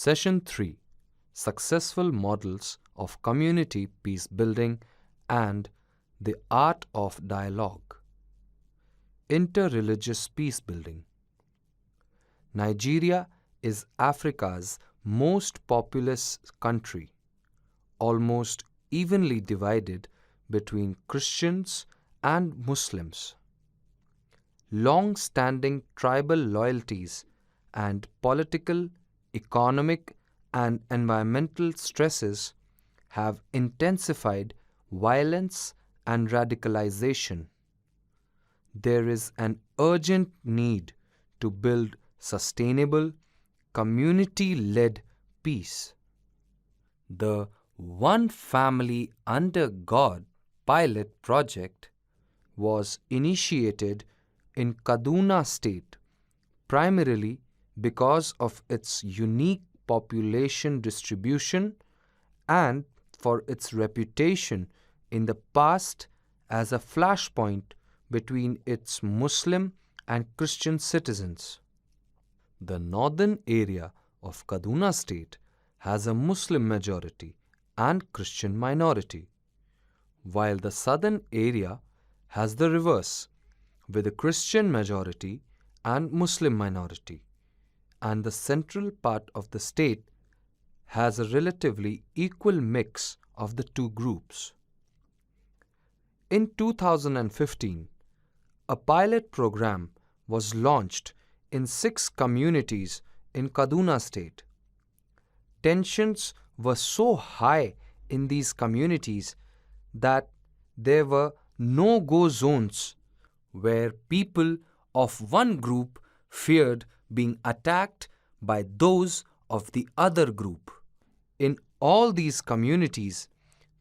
Session 3: Successful Models of Community Peace Building and the Art of Dialogue. Interreligious Peace Building. Nigeria is Africa's most populous country, almost evenly divided between Christians and Muslims. Long-standing tribal loyalties and political, economic, and environmental stresses have intensified violence and radicalization. There is an urgent need to build sustainable, community-led peace. The One Family Under God pilot project was initiated in Kaduna State primarily because of its unique population distribution and for its reputation in the past as a flashpoint between its Muslim and Christian citizens. The northern area of Kaduna State has a Muslim majority and Christian minority, while the southern area has the reverse, with a Christian majority and Muslim minority, and the central part of the state has a relatively equal mix of the two groups. In 2015, a pilot program was launched in 6 communities in Kaduna State. Tensions were so high in these communities that there were no-go zones where people of one group feared being attacked by those of the other group. In all these communities,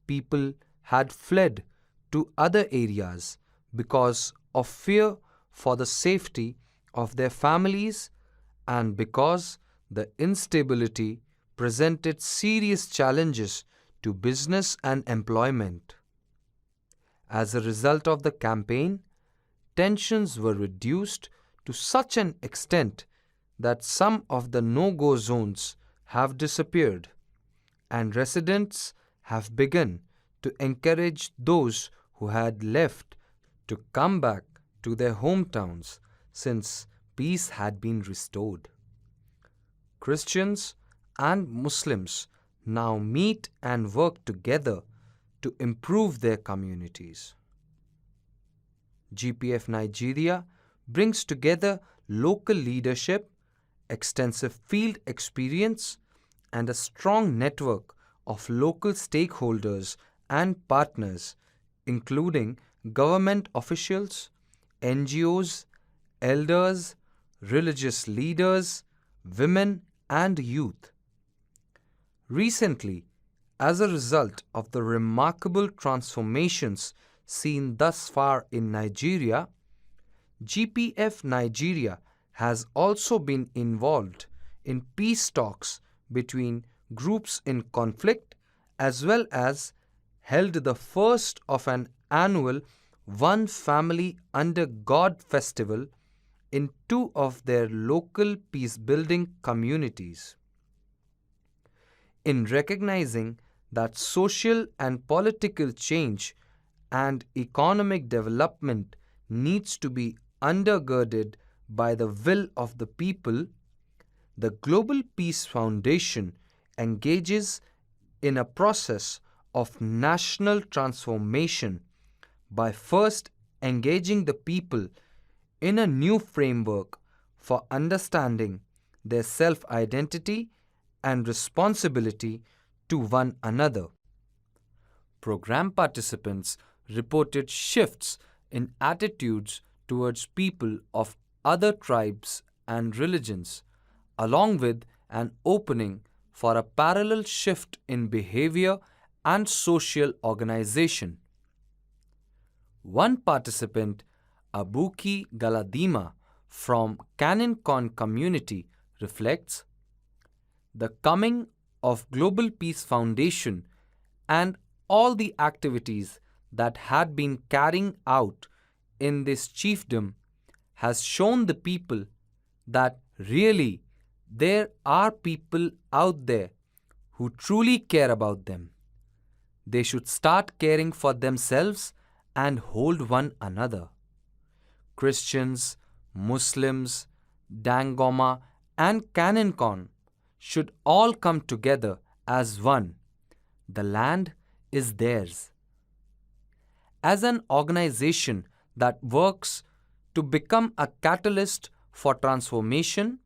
people had fled to other areas because of fear for the safety of their families and because the instability presented serious challenges to business and employment. As a result of the campaign, tensions were reduced to such an extent that some of the no-go zones have disappeared, and residents have begun to encourage those who had left to come back to their hometowns since peace had been restored. Christians and Muslims now meet and work together to improve their communities. GPF Nigeria brings together local leadership, extensive field experience, and a strong network of local stakeholders and partners, including government officials, NGOs, elders, religious leaders, women, and youth. Recently, as a result of the remarkable transformations seen thus far in Nigeria, GPF Nigeria has also been involved in peace talks between groups in conflict as well as held the first of an annual One Family Under God festival in 2 of their local peace-building communities. In recognizing that social and political change and economic development needs to be undergirded by the will of the people, the Global Peace Foundation engages in a process of national transformation by first engaging the people in a new framework for understanding their self-identity and responsibility to one another. Program participants reported shifts in attitudes towards people of other tribes and religions, along with an opening for a parallel shift in behavior and social organization. One participant, Abuki Galadima from Canincon community, reflects, "The coming of Global Peace Foundation and all the activities that had been carrying out in this chiefdom has shown the people that really there are people out there who truly care about them. They should start caring for themselves and hold one another. Christians, Muslims, Dangoma, and Kaninkon should all come together as one. The land is theirs. As an organization that works to become a catalyst for transformation,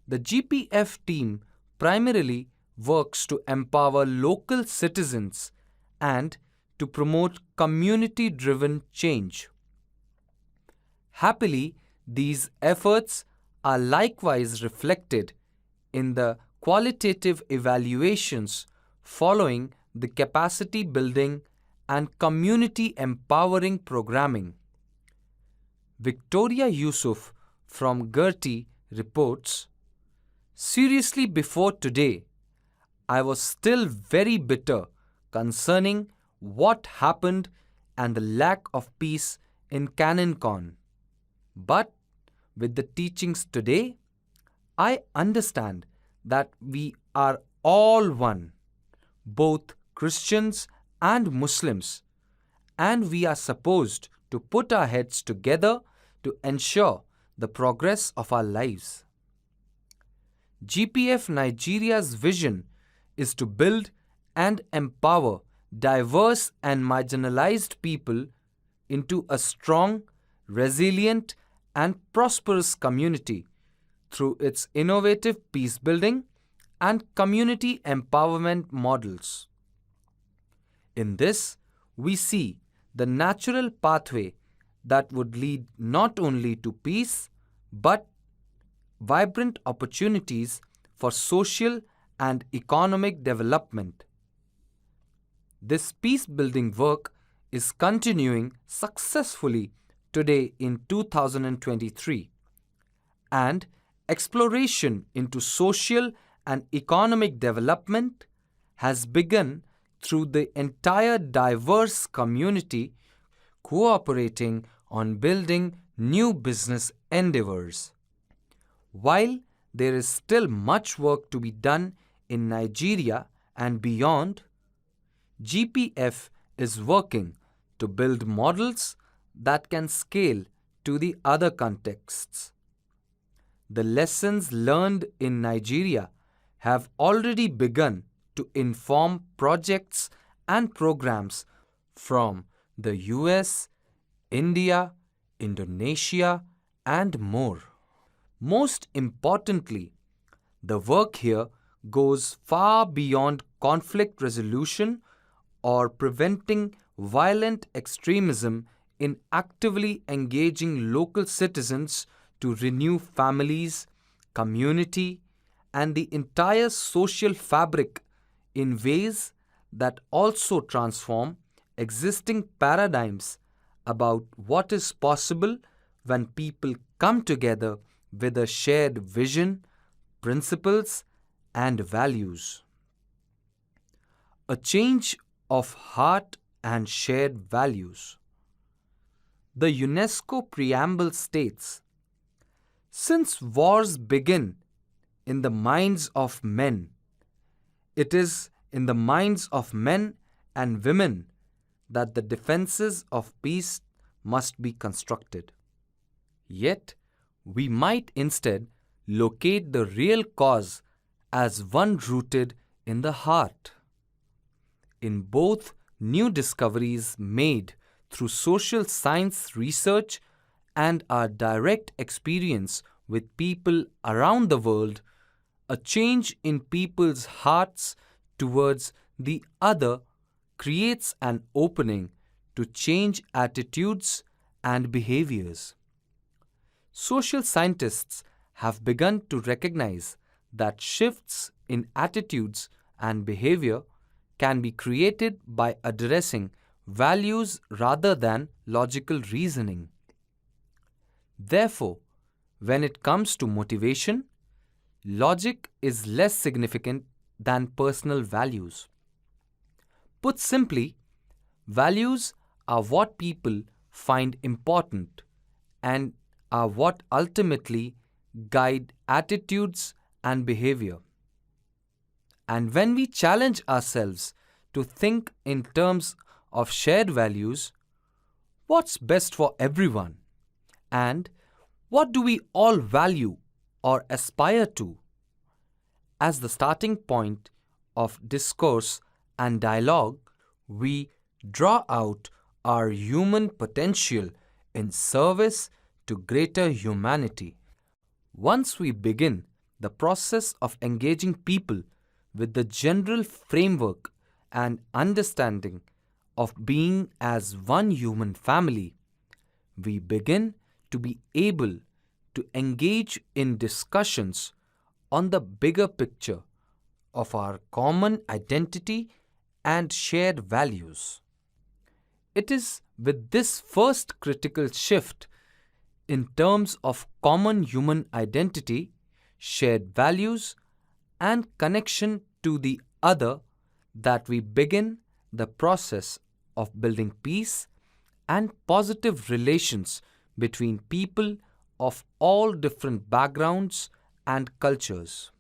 the GPF team primarily works to empower local citizens and to promote community-driven change. Happily, these efforts are likewise reflected in the qualitative evaluations following the capacity building and community empowering programming. Victoria Yusuf from Gertie reports, "Seriously, before today, I was still very bitter concerning what happened and the lack of peace in Kaninkon. But with the teachings today, I understand that we are all one, both Christians and Muslims, and we are supposed to put our heads together to ensure the progress of our lives." GPF Nigeria's vision is to build and empower diverse and marginalized people into a strong, resilient, and prosperous community through its innovative peace building and community empowerment models. In this, we see the natural pathway that would lead not only to peace but vibrant opportunities for social and economic development. This peace-building work is continuing successfully today in 2023, and exploration into social and economic development has begun through the entire diverse community cooperating on building new business endeavors. While there is still much work to be done in Nigeria and beyond, GPF is working to build models that can scale to the other contexts. The lessons learned in Nigeria have already begun to inform projects and programs from the US, India, Indonesia, and more. Most importantly, the work here goes far beyond conflict resolution or preventing violent extremism in actively engaging local citizens to renew families, community, and the entire social fabric in ways that also transform existing paradigms about what is possible when people come together with a shared vision, principles, and values. A change of heart and shared values. The UNESCO preamble states, "Since wars begin in the minds of men, it is in the minds of men and women that the defenses of peace must be constructed." Yet, we might instead locate the real cause as one rooted in the heart. In both new discoveries made through social science research and our direct experience with people around the world, a change in people's hearts towards the other creates an opening to change attitudes and behaviors. Social scientists have begun to recognize that shifts in attitudes and behavior can be created by addressing values rather than logical reasoning. Therefore, when it comes to motivation, logic is less significant than personal values. Put simply, values are what people find important and are what ultimately guide attitudes and behavior. And when we challenge ourselves to think in terms of shared values, what's best for everyone, and what do we all value or aspire to, as the starting point of discourse and dialogue, we draw out our human potential in service to greater humanity. Once we begin the process of engaging people with the general framework and understanding of being as one human family, we begin to be able to engage in discussions on the bigger picture of our common identity and shared values. It is with this first critical shift in terms of common human identity, shared values, and connection to the other that we begin the process of building peace and positive relations between people of all different backgrounds and cultures.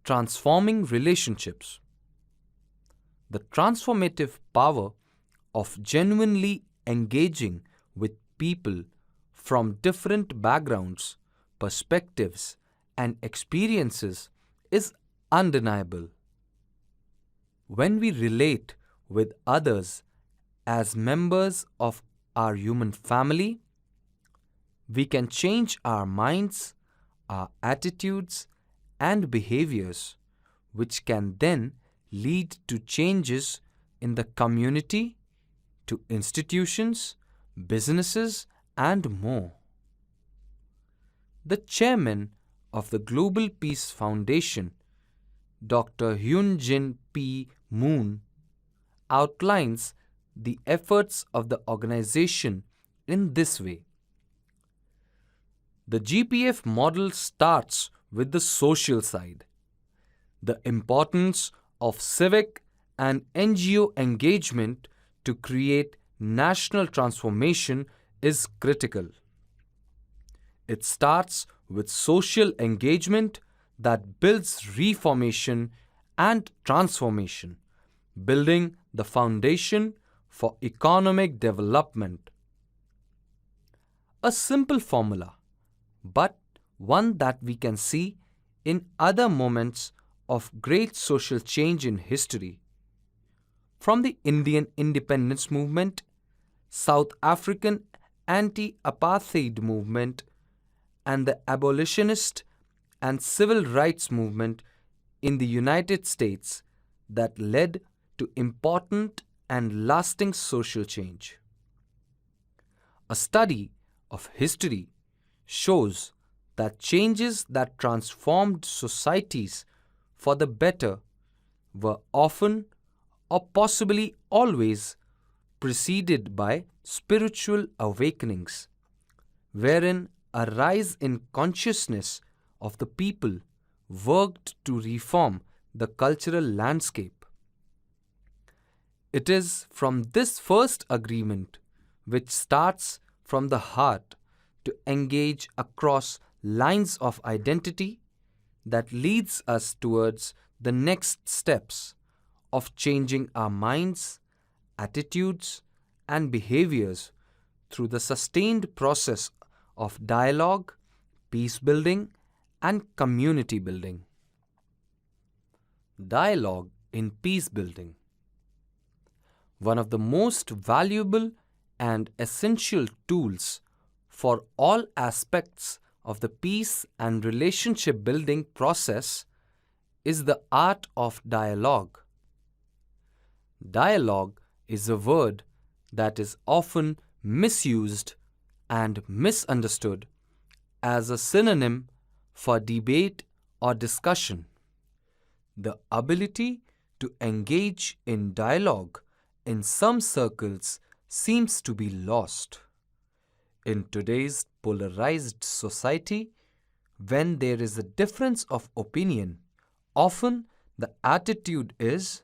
Transforming relationships. The transformative power of genuinely engaging with people from different backgrounds, perspectives, and experiences is undeniable. When we relate with others as members of our human family, we can change our minds, our attitudes, and behaviors, which can then lead to changes in the community, to institutions, businesses, and more. The chairman of the Global Peace Foundation, Dr. Hyun Jin P. Moon, outlines the efforts of the organization in this way. The GPF model starts with the social side. The importance of civic and NGO engagement to create national transformation is critical. It starts with social engagement that builds reformation and transformation, building the foundation for economic development. A simple formula, but one that we can see in other moments of great social change in history. From the Indian independence movement, South African anti-apartheid movement, and the abolitionist and civil rights movement in the United States that led to important and lasting social change. A study of history shows that changes that transformed societies for the better were often, or possibly always, preceded by spiritual awakenings, wherein a rise in consciousness of the people worked to reform the cultural landscape. It is from this first agreement, which starts from the heart to engage across lines of identity, that leads us towards the next steps of changing our minds, attitudes, and behaviors through the sustained process of dialogue, peace building, and community building. Dialogue in peace building. One of the most valuable and essential tools for all aspects of the peace and relationship building process is the art of dialogue. Dialogue is a word that is often misused and misunderstood as a synonym for debate or discussion. The ability to engage in dialogue in some circles seems to be lost. In today's polarized society, when there is a difference of opinion, often the attitude is,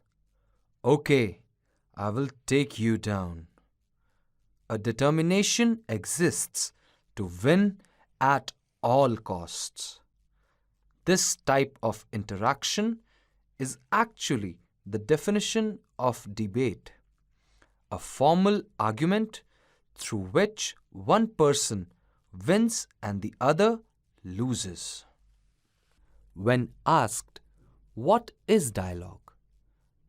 "Okay, I will take you down." A determination exists to win at all costs. This type of interaction is actually the definition of debate, a formal argument through which one person wins and the other loses. When asked, "What is dialogue?"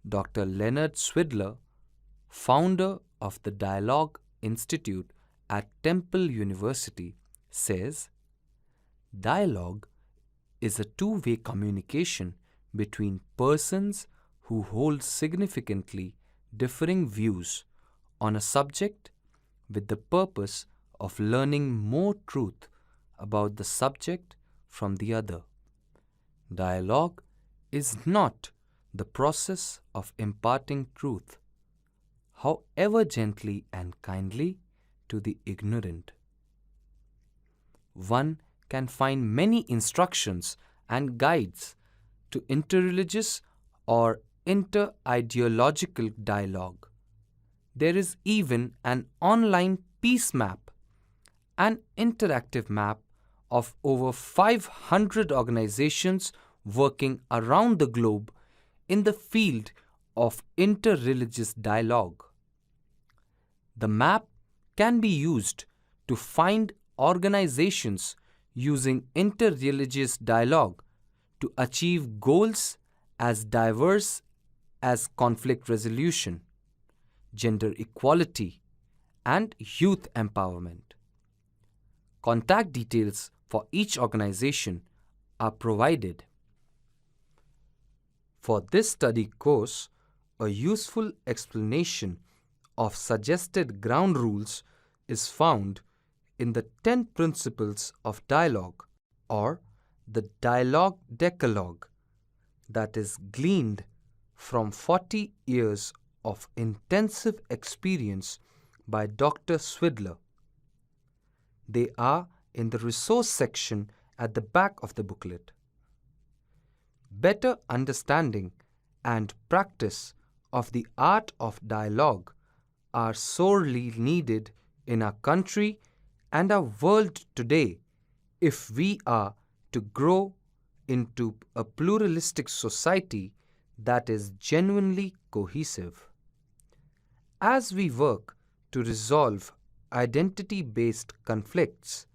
Dr. Leonard Swidler, founder of the Dialogue Institute at Temple University, says, "Dialogue is a two-way communication between persons who hold significantly differing views on a subject with the purpose of learning more truth about the subject from the other. Dialogue is not the process of imparting truth, however gently and kindly, to the ignorant. One can find many instructions and guides to interreligious or inter-ideological dialogue. There is even an online peace map, an interactive map of over 500 organizations working around the globe in the field of interreligious dialogue. The map can be used to find organizations using interreligious dialogue to achieve goals as diverse as conflict resolution, gender equality, and youth empowerment. Contact details for each organization are provided. For this study course, a useful explanation of suggested ground rules is found in the 10 Principles of Dialogue, or the Dialogue Decalogue, that is gleaned from 40 years of intensive experience by Dr. Swidler. They are in the resource section at the back of the booklet. Better understanding and practice of the art of dialogue are sorely needed in our country and our world today if we are to grow into a pluralistic society that is genuinely cohesive. As we work to resolve identity-based conflicts,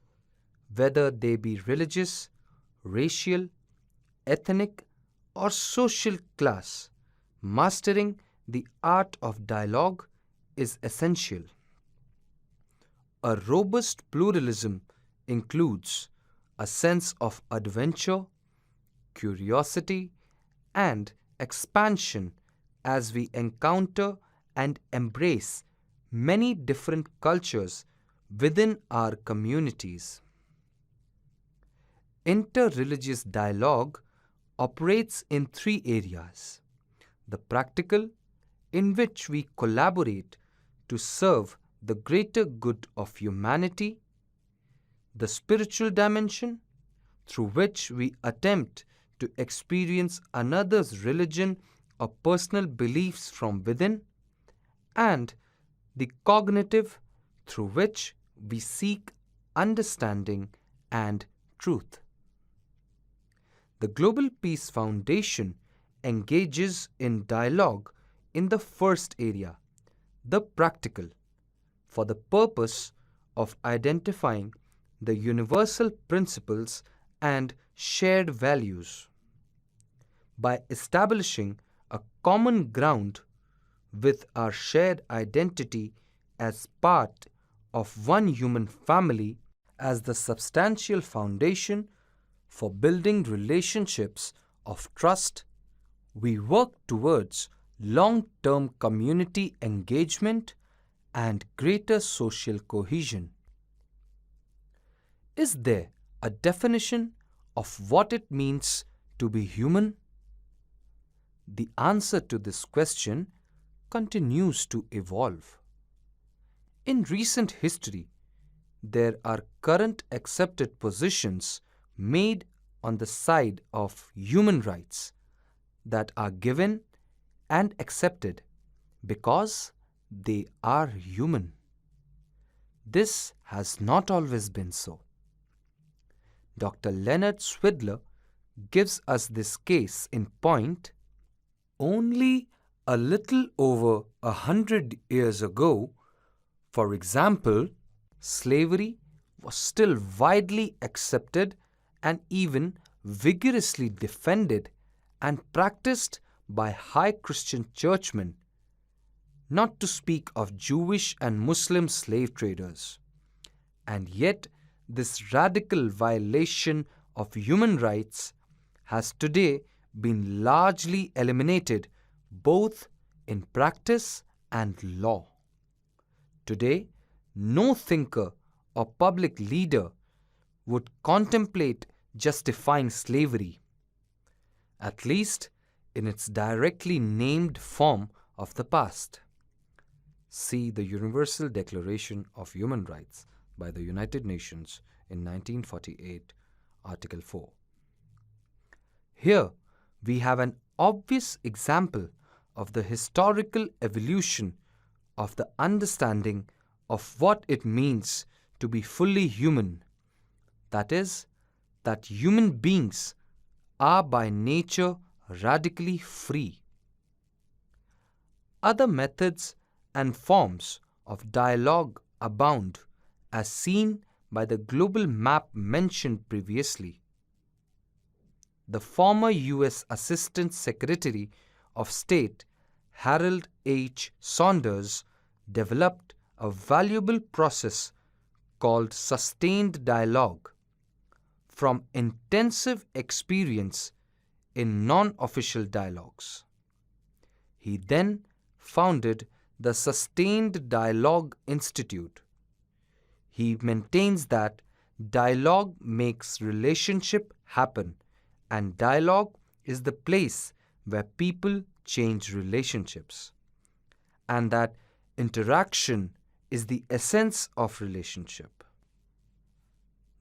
whether they be religious, racial, ethnic, or social class, mastering the art of dialogue is essential. A robust pluralism includes a sense of adventure, curiosity, and expansion as we encounter and embrace many different cultures within our communities. Interreligious dialogue operates in 3 areas: the practical, in which we collaborate to serve the greater good of humanity; the spiritual dimension, through which we attempt to experience another's religion or personal beliefs from within; and the cognitive, through which we seek understanding and truth. The Global Peace Foundation engages in dialogue in the first area, the practical, for the purpose of identifying the universal principles and shared values. By establishing a common ground with our shared identity as part of one human family as the substantial foundation for building relationships of trust, we work towards long-term community engagement and greater social cohesion. Is there a definition of what it means to be human? The answer to this question continues to evolve. In recent history, there are current accepted positions made on the side of human rights that are given and accepted because they are human. This has not always been so. Dr. Leonard Swidler gives us this case in point. Only a little over 100 years ago, for example, slavery was still widely accepted and even vigorously defended and practiced by high Christian churchmen, not to speak of Jewish and Muslim slave traders. And yet, this radical violation of human rights has today been largely eliminated both in practice and law. Today, no thinker or public leader would contemplate justifying slavery, at least in its directly named form of the past. See the Universal Declaration of Human Rights by the United Nations in 1948, Article 4. Here, we have an obvious example of the historical evolution of the understanding of what it means to be fully human. That is, that human beings are by nature radically free. Other methods and forms of dialogue abound, as seen by the global map mentioned previously. The former U.S. Assistant Secretary of State Harold H. Saunders developed a valuable process called sustained dialogue from intensive experience in non-official dialogues. He then founded the Sustained Dialogue Institute. He maintains that dialogue makes relationship happen, and dialogue is the place where people change relationships, and that interaction is the essence of relationship.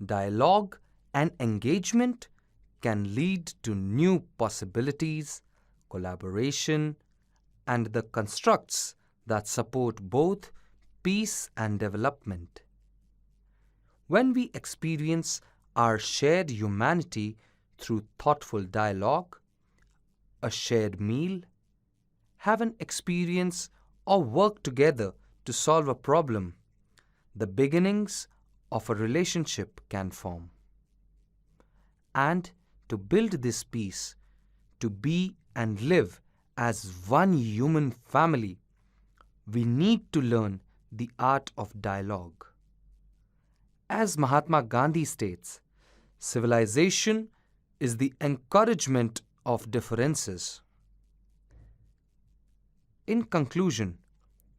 Dialogue and engagement can lead to new possibilities, collaboration, and the constructs that support both peace and development. When we experience our shared humanity through thoughtful dialogue, a shared meal, have an experience, or work together to solve a problem, the beginnings of a relationship can form. And to build this peace, to be and live as one human family, we need to learn the art of dialogue. As Mahatma Gandhi states, civilization is the encouragement of differences. In conclusion,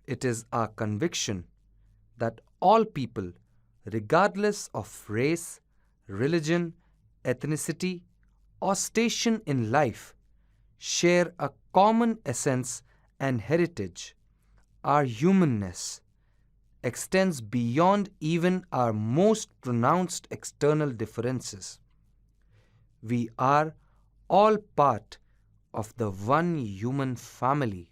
it is our conviction that all people, regardless of race, religion, ethnicity, or station in life, share a common essence and heritage. Our humanness extends beyond even our most pronounced external differences. We are all part of the one human family.